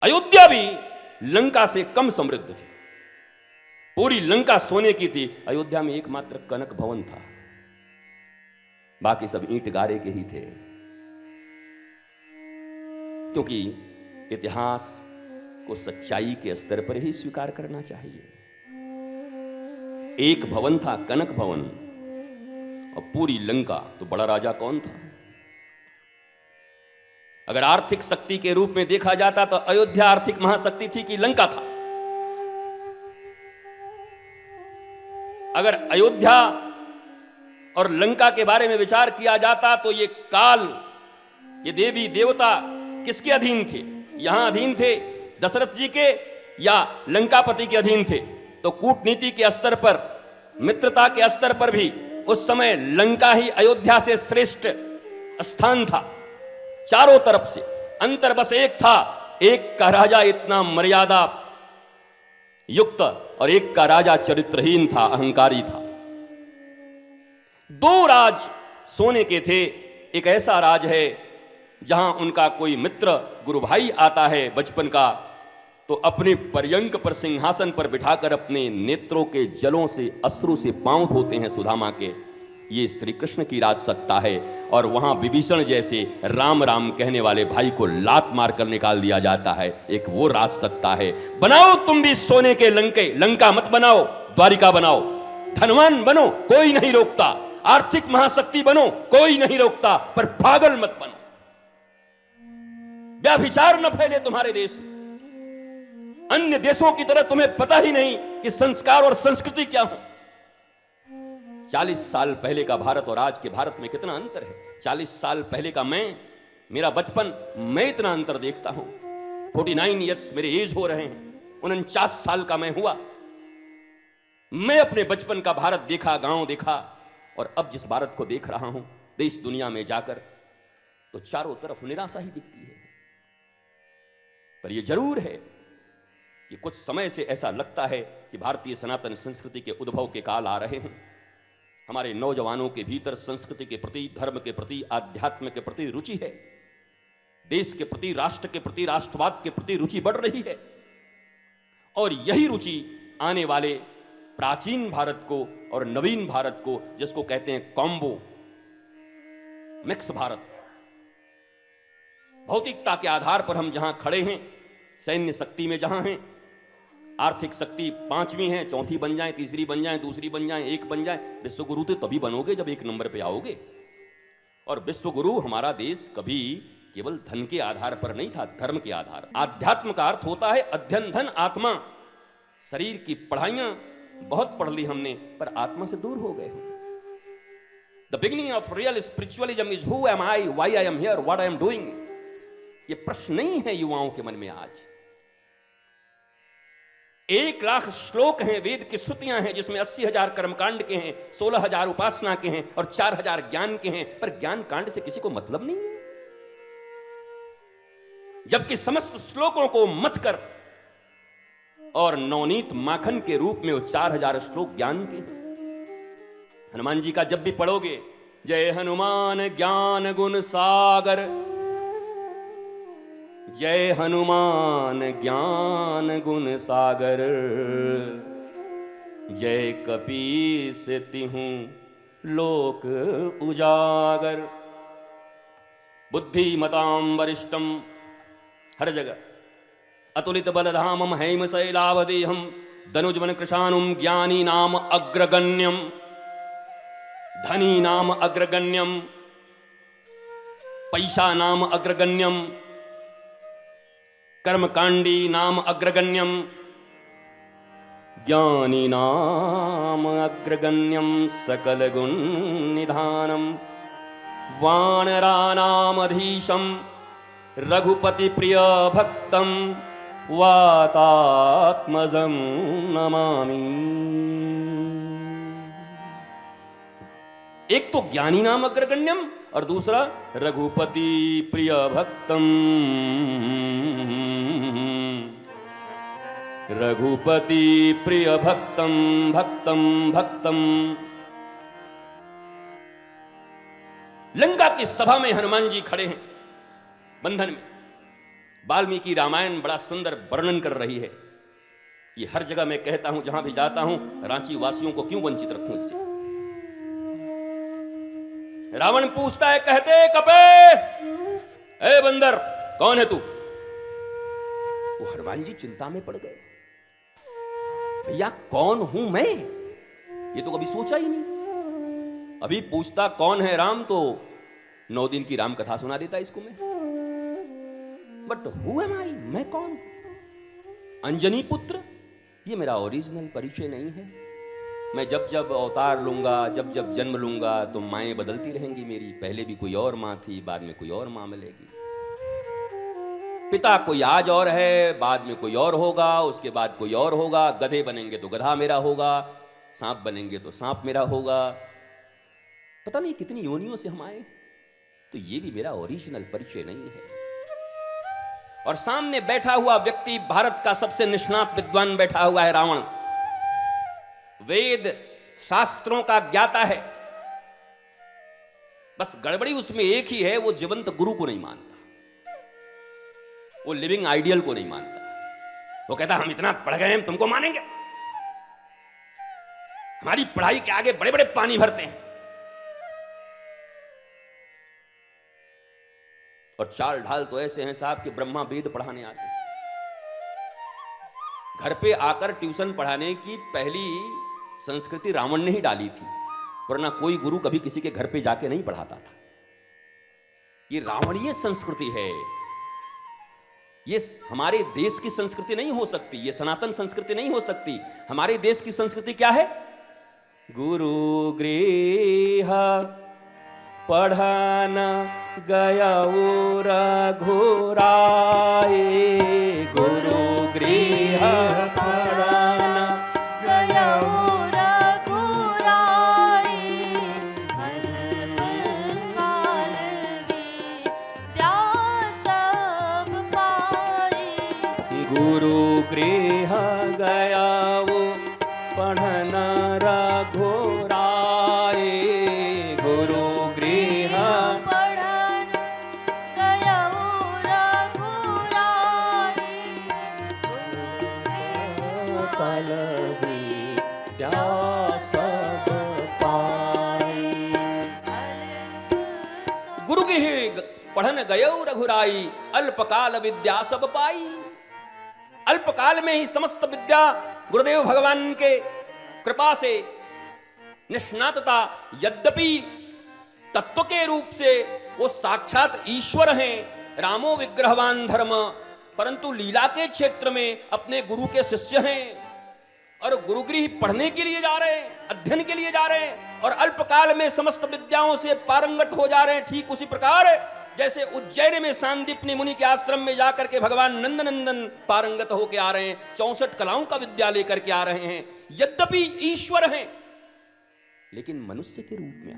अयोध्या भी लंका से कम समृद्ध थी। पूरी लंका सोने की थी, अयोध्या में एकमात्र कनक भवन था, बाकी सब ईंट गारे के ही थे। क्योंकि इतिहास को सच्चाई के स्तर पर ही स्वीकार करना चाहिए। एक भवन था, कनक भवन, और पूरी लंका, तो बड़ा राजा कौन था? अगर आर्थिक शक्ति के रूप में देखा जाता तो अयोध्या आर्थिक महाशक्ति थी कि लंका था? अगर अयोध्या और लंका के बारे में विचार किया जाता तो ये काल, ये देवी देवता किसके अधीन थे? यहां अधीन थे दशरथ जी के या लंकापति के अधीन थे? तो कूटनीति के स्तर पर, मित्रता के स्तर पर भी उस समय लंका ही अयोध्या से श्रेष्ठ स्थान था। चारों तरफ से अंतर बस एक था, एक का राजा इतना मर्यादा युक्त और एक का राजा चरित्रहीन था, अहंकारी था। दो राज सोने के थे। एक ऐसा राज है जहां उनका कोई मित्र गुरु भाई आता है बचपन का, तो अपने पर्यंक पर, सिंहासन पर बिठाकर अपने नेत्रों के जलों से, अश्रु से पांव धोते हैं सुदामा के। ये श्री कृष्ण की राज सत्ता है। और वहां विभीषण जैसे राम राम कहने वाले भाई को लात मारकर निकाल दिया जाता है, एक वो राज सत्ता है। बनाओ तुम भी सोने के लंका मत बनाओ, द्वारिका बनाओ। धनवान बनो, कोई नहीं रोकता। आर्थिक महाशक्ति बनो, कोई नहीं रोकता, पर पागल मत बनो। व्यभिचार न फैले तुम्हारे देश में। अन्य देशों की तरह तुम्हें पता ही नहीं कि संस्कार और संस्कृति क्या हो। 40 साल पहले का भारत और आज के भारत में कितना अंतर है। 40 साल पहले का मेरा बचपन, मैं इतना अंतर देखता हूं। 49 ईयर्स मेरे एज हो रहे हैं, 49 साल का मैं हुआ। मैं अपने बचपन का भारत देखा, गांव देखा, और अब जिस भारत को देख रहा हूं देश दुनिया में जाकर, तो चारों तरफ निराशा ही दिखती है। पर यह जरूर है कि कुछ समय से ऐसा लगता है कि भारतीय सनातन संस्कृति के उद्भव के काल आ रहे हैं। हमारे नौजवानों के भीतर संस्कृति के प्रति, धर्म के प्रति, आध्यात्म के प्रति रुचि है। देश के प्रति, राष्ट्र के प्रति, राष्ट्रवाद के प्रति रुचि बढ़ रही है। और यही रुचि आने वाले प्राचीन भारत को और नवीन भारत को, जिसको कहते हैं कॉम्बो, मिक्स भारत, भौतिकता के आधार पर हम जहां खड़े हैं, सैन्य शक्ति में जहां हैं, आर्थिक शक्ति 5वीं है, 4थी बन जाए, 3री बन जाए, 2री बन जाए, 1 बन जाए। विश्वगुरु तो तभी बनोगे जब 1 नंबर पे आओगे। और विश्वगुरु हमारा देश कभी केवल धन के आधार पर नहीं था, धर्म के आधार। आध्यात्म का अर्थ होता है अध्ययन, धन, आत्मा। शरीर की पढ़ाइयां बहुत पढ़ ली हमने, पर आत्मा से दूर हो गए। The beginning of real spiritualism is who am I, why I am here, what I am doing. ये प्रश्न नहीं है युवाओं के मन में आज। 1 लाख श्लोक हैं, वेद की स्तुतियां हैं, जिसमें 80,000 कर्मकांड के हैं, 16,000 उपासना के हैं और 4,000 ज्ञान के हैं, पर ज्ञान कांड से किसी को मतलब नहीं है। जबकि समस्त श्लोकों को मत कर और नवनीत माखन के रूप में वो 4,000 श्लोक ज्ञान के हैं। हनुमान जी का जब भी पढ़ोगे, जय हनुमान ज्ञान गुण सागर, जय हनुमान ज्ञान गुण सागर, जय कपीस तिहु लोक उजागर। बुद्धिमतां वरिष्ठम, हर जगह अतुलित बलधामम हैम शैलावदेहम, धनुजवन कृशानुम ज्ञानी नाम अग्रगण्यम, धनी नाम अग्रगण्यम, पैसा नाम अग्रगण्यम, कर्मकांडी नाम अग्रगण्यम, ज्ञानी नाम अग्रगण्यम, सकल गुण निधानम, वानरानामधीशम, रघुपति प्रिय भक्तम, वातात्मजं नमामि। एक तो ज्ञानी नाम अग्रगण्यम और दूसरा रघुपति प्रिय भक्तम, रघुपति प्रिय भक्तम, भक्तम भक्तम। लंका की सभा में हनुमान जी खड़े हैं, बंधन में। वाल्मीकि रामायण बड़ा सुंदर वर्णन कर रही है कि हर जगह मैं कहता हूं, जहां भी जाता हूं, रांची वासियों को क्यों वंचित रखूं इससे। रावण पूछता है, कहते कपे, ए बंदर, कौन है तू? वो हनुमान जी चिंता में पड़ गए। भैया कौन हूं मैं, ये तो कभी सोचा ही नहीं। अभी पूछता कौन है राम तो 9 दिन की राम कथा सुना देता इसको मैं। बट हु एम आई, मैं कौन? अंजनी पुत्र, ये मेरा ओरिजिनल परिचय नहीं है। मैं जब जब अवतार लूंगा, जब जब जन्म लूंगा, तो माएं बदलती रहेंगी मेरी। पहले भी कोई और मां थी, बाद में कोई और मां मिलेगी। पिता कोई आज और है, बाद में कोई और होगा, उसके बाद कोई और होगा। गधे बनेंगे तो गधा मेरा होगा, सांप बनेंगे तो सांप मेरा होगा। पता नहीं कितनी योनियों से हम आए। तो ये भी मेरा ओरिजिनल परिचय नहीं है। और सामने बैठा हुआ व्यक्ति भारत का सबसे निष्णात विद्वान बैठा हुआ है, रावण। वेद शास्त्रों का ज्ञाता है। बस गड़बड़ी उसमें एक ही है, वो जीवंत गुरु को नहीं मानता, वो लिविंग आइडियल को नहीं मानता। वो कहता हम इतना पढ़ गए, हम तुमको मानेंगे? हमारी पढ़ाई के आगे बड़े बड़े पानी भरते हैं। और चाल ढाल तो ऐसे हैं साहब कि ब्रह्मा वेद पढ़ाने आते हैं। घर पे आकर ट्यूशन पढ़ाने की पहली संस्कृति रावण ने ही डाली थी, वरना कोई गुरु कभी किसी के घर पे जाके नहीं पढ़ाता था। ये रावणीय संस्कृति है। ये हमारे देश की संस्कृति नहीं हो सकती, ये सनातन संस्कृति नहीं हो सकती। हमारे देश की संस्कृति क्या है? गुरु गृह पढ़ाना गया रघुराए, गुरु गृह पढ़ाना गया रघुराए, अल्पकाल विद्या सब पाई। गुरु गृह गया वो पढ़ना रघुराए, गुरु गृह पढ़न गया रघुराए, कल विद्या सब पाई। गुरु गृह पढ़न गयो रघुराई, अल्पकाल विद्या सब पाई। अल्पकाल में ही समस्त विद्या गुरुदेव भगवान के कृपा से निष्णातता, यद्यपि तत्व के रूप से वो साक्षात ईश्वर हैं, रामो विग्रहवान धर्म, परंतु लीला के क्षेत्र में अपने गुरु के शिष्य हैं और गुरुगृह पढ़ने के लिए जा रहे हैं, अध्ययन के लिए जा रहे हैं और अल्पकाल में समस्त विद्याओं से पारंगत हो जा रहे हैं। ठीक उसी प्रकार जैसे उज्जैन में सांदीपनी मुनि के आश्रम में जाकर के भगवान नंदनंदन पारंगत होकर आ रहे हैं, 64 कलाओं का विद्या लेकर के आ रहे हैं। यद्यपि ईश्वर हैं, लेकिन मनुष्य के रूप में आए।